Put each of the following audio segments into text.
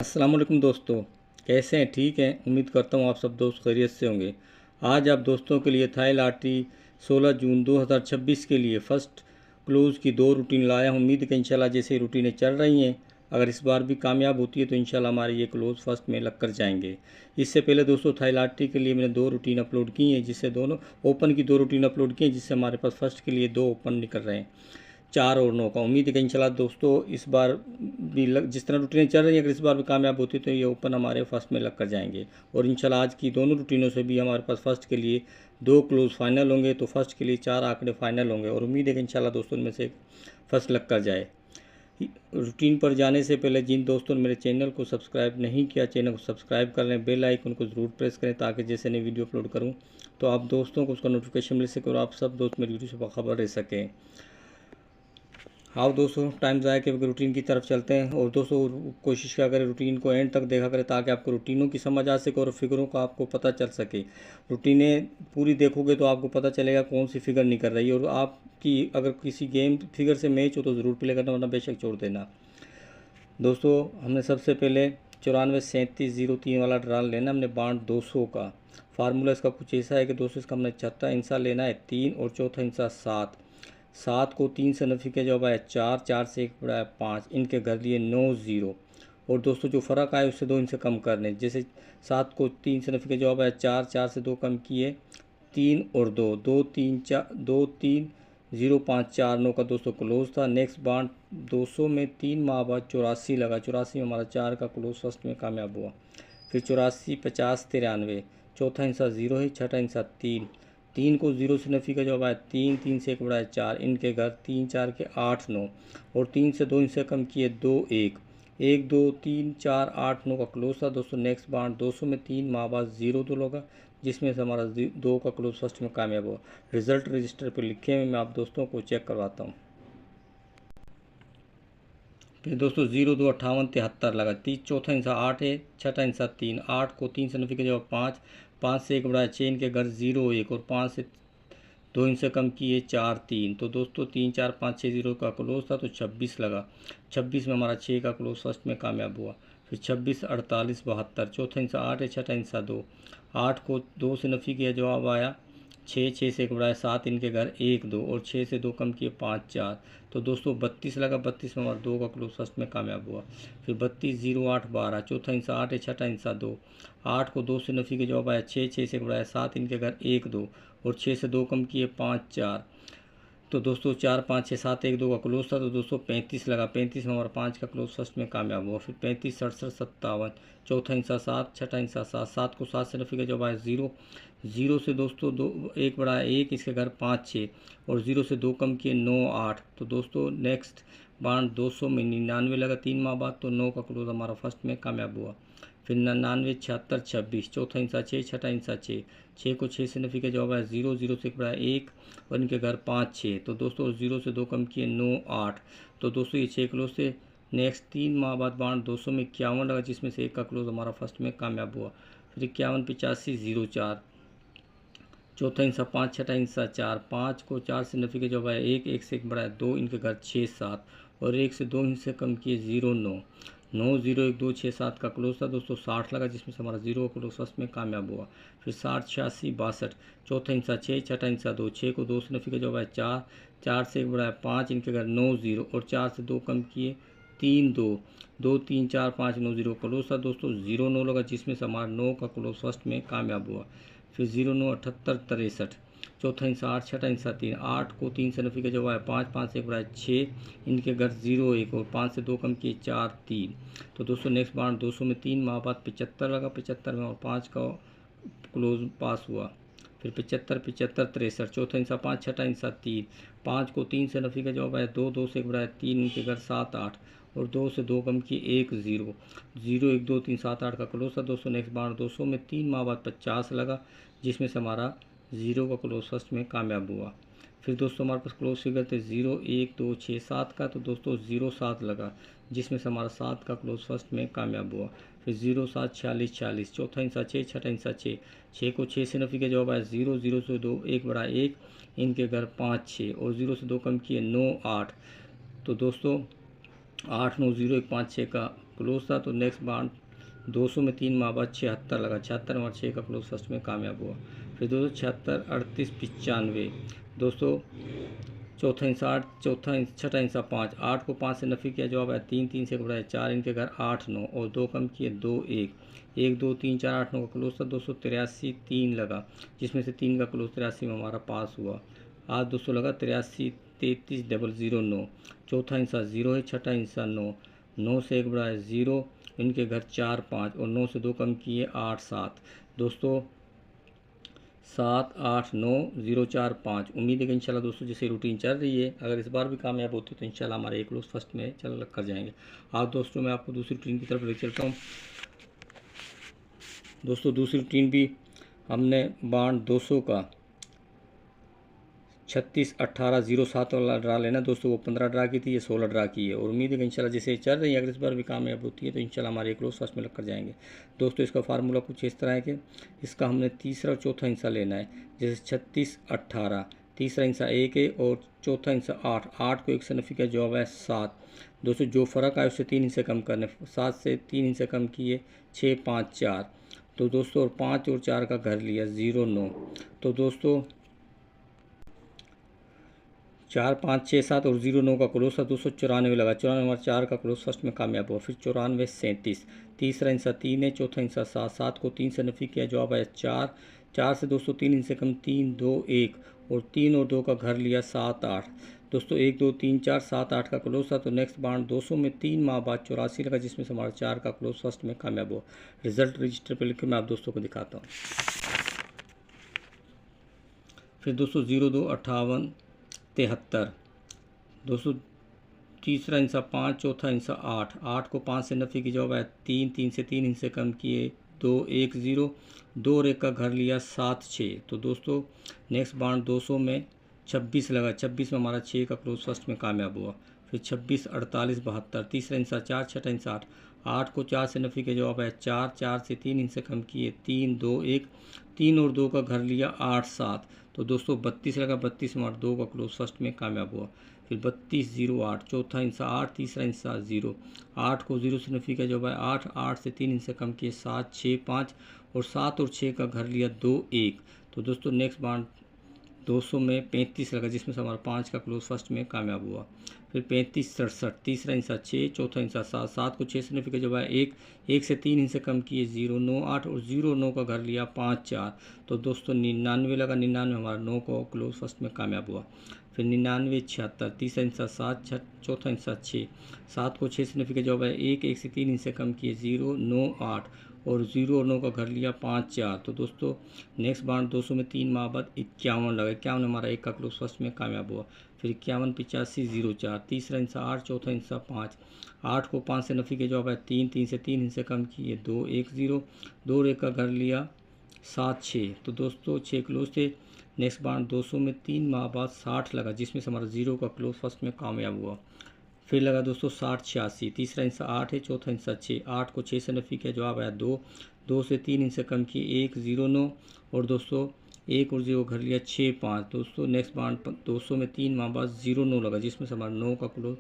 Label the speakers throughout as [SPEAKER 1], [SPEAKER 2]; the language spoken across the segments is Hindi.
[SPEAKER 1] अस्सलाम वालेकुम दोस्तों, कैसे हैं? ठीक हैं। उम्मीद करता हूँ आप सब दोस्त खैरियत से होंगे। आज आप दोस्तों के लिए थाई लॉटरी 16 जून 2026 के लिए फ़र्स्ट क्लोज़ की 2 रूटीन लाया हूँ। उम्मीद है कि इंशाल्लाह जैसे रूटीनें चल रही हैं, अगर इस बार भी कामयाब होती है तो इंशाल्लाह हमारे ये क्लोज़ फर्स्ट में लग कर जाएंगे। इससे पहले दोस्तों थाई लॉटरी के लिए मैंने 2 रूटीन अपलोड की हैं, जिससे दोनों ओपन की 2 रूटीन अपलोड की हैं, जिससे हमारे पास फर्स्ट के लिए 2 ओपन निकल रहे हैं, 4 और 9 का। उम्मीद है कि इंशाल्लाह दोस्तों इस बार भी जिस तरह रूटीनें चल रही हैं, अगर इस बार भी कामयाब होती है तो ये ओपन हमारे फर्स्ट में लग कर जाएंगे। और इंशाल्लाह आज की दोनों रूटीनों से भी हमारे पास फर्स्ट के लिए 2 क्लोज फाइनल होंगे, तो फर्स्ट के लिए 4 आंकड़े फाइनल होंगे। और उम्मीद है कि इंशाल्लाह दोस्तों इनमें से फर्स्ट लग कर जाए। रूटीन पर जाने से पहले जिन दोस्तों ने मेरे चैनल को सब्सक्राइब नहीं किया, चैनल को सब्सक्राइब कर लें, बेल आइकन को ज़रूर प्रेस करें, ताकि जैसे नई वीडियो अपलोड करूं तो आप दोस्तों को उसका नोटिफिकेशन मिल सके और आप सब दोस्त मेरी वीडियो से बाखबर रह सकें। हाँ दोस्तों, टाइम ज़ाया के रूटीन की तरफ चलते हैं। और दोस्तों कोशिश क्या करें, रूटीन को एंड तक देखा करें, ताकि आपको रूटीनों की समझ आ सके और फिगरों का आपको पता चल सके। रूटीनें पूरी देखोगे तो आपको पता चलेगा कौन सी फिगर नहीं कर रही है। और आपकी अगर किसी गेम फिगर से मैच हो तो ज़रूर प्ले करना, वरना बेशक छोड़ देना। दोस्तों हमने सबसे पहले 943703 वाला ड्रा लेना। हमने बाउंड 200 का। फार्मूला इसका कुछ ऐसा है कि दोस्तों इसका हमने छठा हिस्सा लेना है 3 और चौथा हिस्सा 7। 7 को 3 से नफी किया जवाब है 4, 4 से 1 बड़ा है 5, इनके घर लिए 9 0। और दोस्तों जो फ़र्क आए उससे 2 इनसे कम करने, जैसे 7 को 3 से नफी किया जवाब है 4, 4 से 2 कम किए 3 और 2, 2 3 4, 2 3 0 5 4 9 का दोस्तों क्लोज था। नेक्स्ट बाउंड 200 में 3 माह बाद 84 लगा। 84 में हमारा 4 का क्लोज फर्स्ट में कामयाब हुआ। फिर 84 50 93, चौथा हिस्सा 0 है, छठा हिस्सा 3। 3 को 0 से नफी का जवाब आया 3, 3 से 1 बड़ा है 4, इनके घर 3 4 के 8 9। और 3 से 2 हिस्से कम किए 2 1, 1 2 3 4 8 9 का क्लोज था दोस्तों। नेक्स्ट बाउंड 200 में 3 माह बाद 0 2 लगा, जिसमें से हमारा 2 का क्लोज फर्स्ट में कामयाब हुआ। रिजल्ट रजिस्टर पर लिखे हुए मैं आप दोस्तों को चेक करवाता हूँ। फिर दोस्तों 0 2 58 73 लगा। 30 चौथा हिस्सा 8 है, छठा हिस्सा 3। 8 को 3 से नफी का जवाब 5, 5 से 1 बड़ा है 6, इनके घर 0 1। और 5 से 2 इनसे कम किए 4 3। तो दोस्तों 3 4 5 6 0 का क्लोज था, तो 26 लगा। 26 में हमारा 6 का क्लोज फर्स्ट में कामयाब हुआ। फिर 26 48 72, चौथा हिस्सा 8 है, छठा हिस्सा 2। 8 को 2 से नफी किया जवाब आया 6, 6 से 1 बड़ा है 7, इनके घर 1 2। और 6 से 2 कम किए 5 4। तो दोस्तों 32 लगा। 32 में हमारा 2 का क्लोज फर्स्ट में कामयाब हुआ। फिर 32 0 8 12, चौथा हिस्सा 8 है, छठा हिस्सा 2। 8 को 2 से नफी के जवाब आया 6, 6 से 1 बड़ा है 7, इनके घर 1 2। और 6 से 2 कम किए 5 4। तो दोस्तों 4 5 6 7 1 2 का क्लोज था, तो दोस्तों 35 लगा। 35 में हमारा 5 का क्लोज फर्स्ट में कामयाब हुआ। फिर 35 67 57, चौथा हिस्सा 7, छठा हिस्सा 7। 7 को 7 से नफी का जवाब आया 0। 0 से दोस्तों 2 1 बड़ा है 1, इसके घर 5 6। और 0 से 2 कम किए 9 8। तो दोस्तों नेक्स्ट बाउंड 200 में 99 लगा 3 माह बाद, तो 9 का क्लोज हमारा फर्स्ट में कामयाब हुआ। फिर 99 76 26, चौथा हिस्सा 6, छठा हिस्सा 6। 6 को 6 से नफी का जवाब है 0, 0 से 1 बड़ा है 1, और इनके घर 5 6। तो दोस्तों 0 से 2 कम किए 9 8। तो दोस्तों ये 6 क्लोज से नेक्स्ट 3 माह बाद बाउंड 200 में 51 लगा, जिसमें से 1 का क्लोज हमारा फर्स्ट में कामयाब हुआ। फिर 51 85 0 4, चौथा हिस्सा 5, छठा हिस्सा 4। 5 को 4 से नफी के जवाब है 1, 1 से 1 बड़ा है 2, इनके घर 6 7। और 1 से 2 हिस्से कम किए 0 9। 9 0 1 2 6 7 का क्लोज था दोस्तों 60 लगा, जिसमें से हमारा 0 का क्लोज फर्स्ट में कामयाब हुआ। फिर 60 86 62, चौथा हिस्सा 6, छठा हिस्सा 2। 6 को 2 से नफी का जवाब है 4, 4 से 1 बड़ा है 5, इनके घर 9 0। और 4 से 2 कम किए 3 2। 2 3 4 5 9 0 क्लोज था दोस्तों 0 9 लगा, जिसमें से हमारा 9 का क्लोज फर्स्ट में कामयाब हुआ। फिर 0 9 78 63, चौथा हिस्सा 8, छठा हिस्सा 3। 8 को 3 से नफी का जवाब है 5, 5 से 1 बड़ा है 6, इनके घर 0 1। और 5 से 2 कम किए 4 3। तो दोस्तों नेक्स्ट बाउंड 200 में 3 माह बाद 75 लगा। 75 में और 5 का क्लोज पास हुआ। फिर 75 75 63, चौथा हिस्सा 5, छठा हिस्सा 3। 5 को 3 से नफी का जवाब है 2, 2 से 1 बड़ा है 3, इनके घर 7 8। और 2 से 2 कम की 1 0, 0 1 2 3 7 8 का क्लोज था दोस्तों। नेक्स्ट बाउंड 200 में 3 माह बाद 50 लगा, जिसमें से हमारा 0 का क्लोज फर्स्ट में कामयाब हुआ। फिर दोस्तों हमारे पास क्लोज फिगर थे 0 1 2 6 7 का, तो दोस्तों 0 7 लगा, जिसमें से हमारा 7 का क्लोज फर्स्ट में कामयाब हुआ। फिर 0 7 46 46, चौथा हिस्सा 6, छठा हिस्सा 6। 6 को 6 से नफी के जवाब आया 0, 0 से 2 1 बड़ा 1, इनके घर 5 6। और 0 से 2 कम किए 9 8। तो दोस्तों 8 9 0 1 5 6 का क्लोज था। तो नेक्स्ट बाउंड 200 में 3 माह बाद 76 लगा, 76 और 6 का क्लोज फर्स्ट में कामयाब हुआ। फिर दोस्तों 76, 38, 95 दोस्तों चौथा हिस्सा 8, छठा हिस्सा 5, 8 को 5 से नफी किया, जवाब है 3, 3 से घबराए 4, इनके घर 8, 9 और 2 कम किए 2, 1, 1, 2, 3, 4, 8, 9 का क्लोज था। 283, 3 लगा, जिसमें से 3 का क्लोज 83 में हमारा पास हुआ। आज 200 लगा 83, 33, 009 9, चौथा हिस्सा 0 है, छठा हिस्सा 9, 9 से 1 बढ़ाए 0, इनके घर 4, 5 और 9 से 2 कम किए 8, 7 दोस्तों 7, 8, 9, 0, 4, 5। उम्मीद है कि इंशाल्लाह दोस्तों जैसे रूटीन चल रही है, अगर इस बार भी कामयाब होती है तो इंशाल्लाह हमारे एक लोग फर्स्ट में चल कर जाएंगे। आज दोस्तों मैं आपको दूसरी रूटीन की तरफ ले चलता हूँ। दोस्तों दूसरी रूटीन भी हमने बाउंड 200 का 36, 18, 07 वाला ड्रा लेना दोस्तों, वो 15 ड्रा की थी, ये 16 ड्रा की है और उम्मीद है कि इंशाल्लाह जैसे चल रही है अगर इस बार भी कामयाब होती है तो इंशाल्लाह हमारे एक रोज़ फर्स्ट में लग कर जाएंगे। दोस्तों इसका फार्मूला कुछ इस तरह है कि इसका हमने तीसरा और चौथा हिस्सा लेना है। जैसे 36, 18, तीसरा हिस्सा 1 है और चौथा हिस्सा 8, 8 को 1 से नफी का जवाब है 7 दोस्तों। जो फ़र्क आए उससे 3 हिस्से कम करने, 7 से 3 हिस्से कम किए 6, 5, 4 तो दोस्तों और 5 और 4 का घर लिया 0, 9 तो दोस्तों 4, 5, 6, 7 और 0, 9 का क्लोज था। 294 लगा, 94 और 4 का क्लोज फर्स्ट में कामयाब हुआ। फिर 94, 37, तीसरा हिस्सा 3 है, चौथा हिस्सा 7, 7 को 3 से नफी किया, जवाब है 4, 4 से दोस्तों 3 हिस्से कम 3, 2, 1 और 3 और 2 का घर लिया 7, 8 दोस्तों 1, 2, 3, 4, 7, 8 का क्लोज था। तो नेक्स्ट बाउंड 200 में 3 माह बाद 84 लगा, जिसमें से हमारा 4 का क्लोज फर्स्ट में कामयाब हुआ। रिजल्ट रजिस्टर पर लिख के मैं आप दोस्तों को दिखाता हूँ। फिर दोस्तों 02, 58, 73 दोस्तों तीसरा हिस्सा 5, चौथा हिस्सा 8, 8 को 5 से नफी की जवाब है 3, 3 से 3 हिस्से कम किए 2, 1, 0, 2 और 1 का घर लिया 7, 6 तो दोस्तों नेक्स्ट बाउंड 200 में 26 लगा, 26 में हमारा 6 का क्लोज फर्स्ट में कामयाब हुआ। फिर 26, 48, 72, तीसरा हिस्सा 4, छठा हिस्सा 8, 8 को 4 से नफी के जवाब है 4, 4 से 3 हिस्से कम किए 3, 2, 1, 3 और 2 का घर लिया 8, 7 तो दोस्तों 32 लगा, 32 में 2 का क्लोज फर्स्ट में कामयाब हुआ। फिर 32, 0, 8, चौथा हिस्सा 8, तीसरा हिस्सा 0, 8 को 0 से नफी का जवाब है 8, 8 से 3 हिस्से कम किए 7, 6, 5 और 7 और 6 का घर लिया 2, 1 तो दोस्तों नेक्स्ट बाउंड 200 में 35 लगा, जिसमें से हमारा 5 का क्लोज फर्स्ट में कामयाब हुआ। फिर 35, 67, तीसरा हिस्सा 6, चौथा हिस्सा 7, 7 को 6 से नफी का जवाब है 1, 1 से 3 हिस्से कम किए 0, 9, 8 और 0, 9 का घर लिया 5, 4 तो दोस्तों 99 लगा, 99 हमारा 9 को क्लोज फर्स्ट में कामयाब हुआ। फिर 99, 76, तीसरा हिस्सा 7, चौथा हिस्सा 6, 7 को 6 से नफी का जवाब है 1, 1 से 3 हिस्से कम किए 0, 9, 8 और 0 और 9 का घर लिया 5, 4 तो दोस्तों नेक्स्ट बाउंड 200 में 3 माह बाद 51 लगा, 51 हमारा 1 का क्लोज फर्स्ट में कामयाब हुआ। फिर 51, 85, 04, तीसरा हिस्सा 8, चौथा हिस्सा 5, 8 को 5 से नफी के जवाब है 3, 3 से 3 हिस्से कम किए 2, 1, 0, 2 और 1 का घर लिया 7, 6 तो दोस्तों 6 क्लोज थे। नेक्स्ट बाउंड 200 में 3 माह बाद 60 लगा, जिसमें से हमारा 0 का क्लोज फर्स्ट में कामयाब हुआ। फिर लगा दोस्तों 60, 86, तीसरा हिस्सा 8 है, चौथा हिस्सा 6, 8 को 6 से नफी किया, जवाब आया 2, 2 से 3 हिस्से कम किए 1, 0, 9 और दोस्तों 1 और 0 घर लिया 6, 5 दोस्तों नेक्स्ट बाउंड 200 में 3 माह बाद 0, 9 लगा, जिसमें से हमारा 9 का क्लोज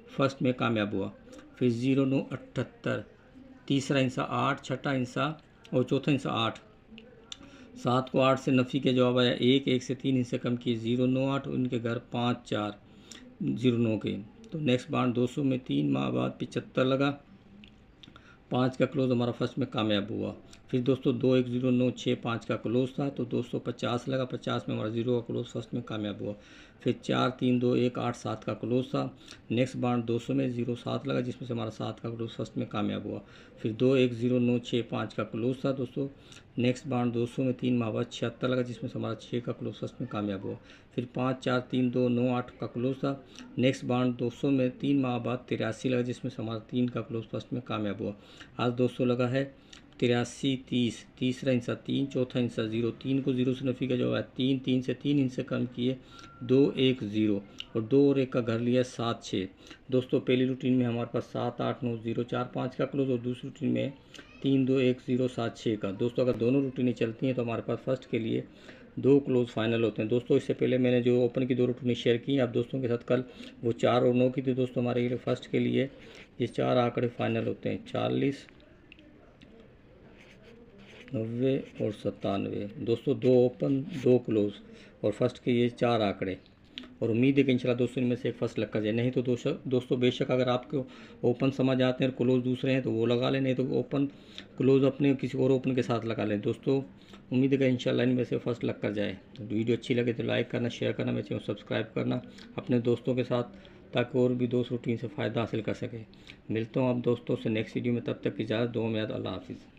[SPEAKER 1] फर्स्ट में कामयाब हुआ। फिर 0, 9, 78, तीसरा हिस्सा 8, छठा हिस्सा और चौथा हिस्सा 8, 7 को 8 से नफी के जवाब आया 1, 1 से 3 हिस्से कम किए 0, 9, 8 उनके घर 5, 4, 0, 9 के तो नेक्स्ट बाउंड 200 में 3 माह बाद 75 लगा, 5 का क्लोज हमारा फर्स्ट में कामयाब हुआ। फिर दोस्तों 2, 1, 0, 9, 6, 5 का क्लोज था तो 250 लगा, 50 में हमारा 0 का क्लोज फर्स्ट में कामयाब हुआ। फिर 4, 3, 2, 1, 8, 7 का क्लोज था। नेक्स्ट बाउंड 200 में 0, 7 लगा, जिसमें से हमारा 7 का क्लोज फर्स्ट में कामयाब हुआ। फिर 2, 1, 0, 9, 6, 5 का क्लोज था दोस्तों। नेक्स्ट बाउंड 200 में 3 माह बाद 76 लगा, जिसमें से हमारा 6 का क्लोज फर्स्ट में कामयाब हुआ। फिर 5, 4, 3, 2, 9, 8 का क्लोज था। नेक्स्ट बाउंड 200 में 3 माह बाद 83 लगा, जिसमें से हमारा 3 का क्लोज फर्स्ट में कामयाब हुआ। आज 200 लगा है 83, 30, तीसरा हिस्सा 3, चौथा हिस्सा 0, 3 को 0 से नफी का जवाब है 3, 3 से 3 हिस्से कम किए 2, 1, 0 और 2 और 1 का घर लिया 7, 6 दोस्तों पहली रूटीन में हमारे पास 7, 8, 9, 0, 4, 5 का क्लोज और दूसरी रूटीन में 3, 2, 1, 0, 7, 6 का। दोस्तों अगर दोनों रूटीनें चलती हैं तो हमारे पास फर्स्ट के लिए 2 क्लोज फाइनल होते हैं। दोस्तों इससे पहले मैंने जो ओपन की 2 रूटीनें शेयर की आप दोस्तों के साथ कल वो 4 और 9 की थी दोस्तों। हमारे फर्स्ट के लिए ये 4 आंकड़े फाइनल होते हैं 40, 90 और 97। दोस्तों 2 ओपन 2 क्लोज और फर्स्ट के ये 4 आंकड़े। और उम्मीद है कि इंशाल्लाह दोस्तों इनमें से एक फर्स्ट लग कर जाए। नहीं तो दोस्तों बेशक अगर आपको ओपन समझ आते हैं और क्लोज दूसरे हैं तो वो लगा लें, नहीं तो ओपन क्लोज अपने किसी और ओपन के साथ लगा लें। दोस्तों उम्मीद है कि इंशाल्लाह इनमें से फर्स्ट लग कर जाए। वीडियो अच्छी लगे तो लाइक करना, शेयर करना, मेरे चैनल सब्सक्राइब करना अपने दोस्तों के साथ, ताकि और भी दोस्त रूटीन से फ़ायदा हासिल कर सके। मिलता हूँ आप दोस्तों से नेक्स्ट वीडियो में, तब तक की इजाज़त, दुआ में याद, अल्लाह हाफिज़।